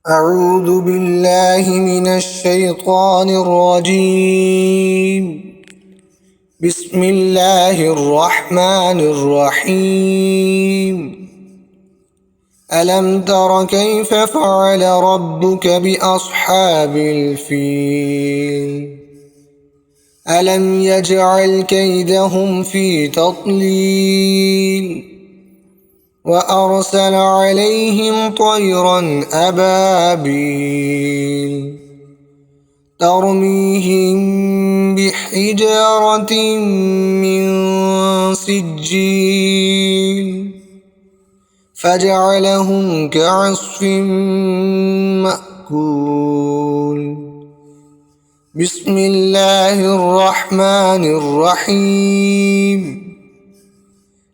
أعوذ بالله من الشيطان الرجيم. بسم الله الرحمن الرحيم. ألم تر كيف فعل ربك بأصحاب الفيل؟ ألم يجعل كيدهم في تضليل وأرسل عليهم طيرا أبابيل ترميهم بحجارة من سجيل فجعلهم كعصف مأكول. بسم الله الرحمن الرحيم.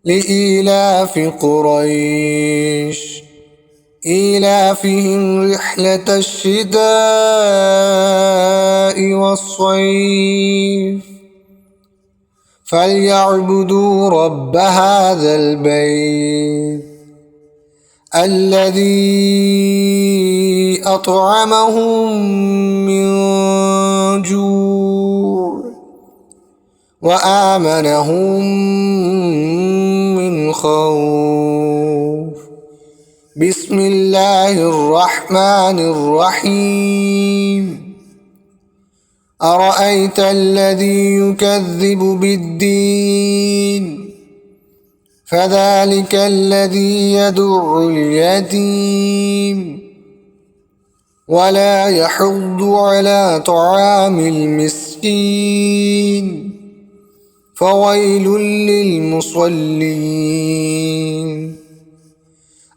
لإيلاف قريش إيلافهم رحلة الشتاء والصيف فليعبدوا رب هذا البيت الذي أطعمهم من جوع وآمنهم من خوف. بسم الله الرحمن الرحيم. أرأيت الذي يكذب بالدين فذلك الذي يدع اليتيم ولا يحض على طعام المسكين فويل للمصلين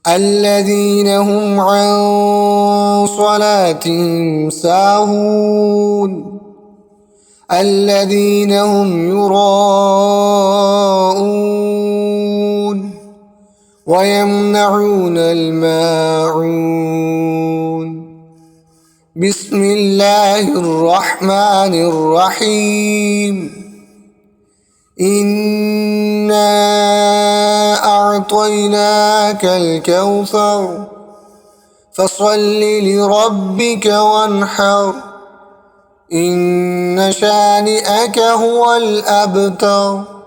الذين هم عن صلاتهم ساهون الذين هم يراءون ويمنعون الماعون. بسم الله الرحمن الرحيم. إنا أعطيناك الكوثر فصل لربك وانحر إن شانئك هو الأبتر.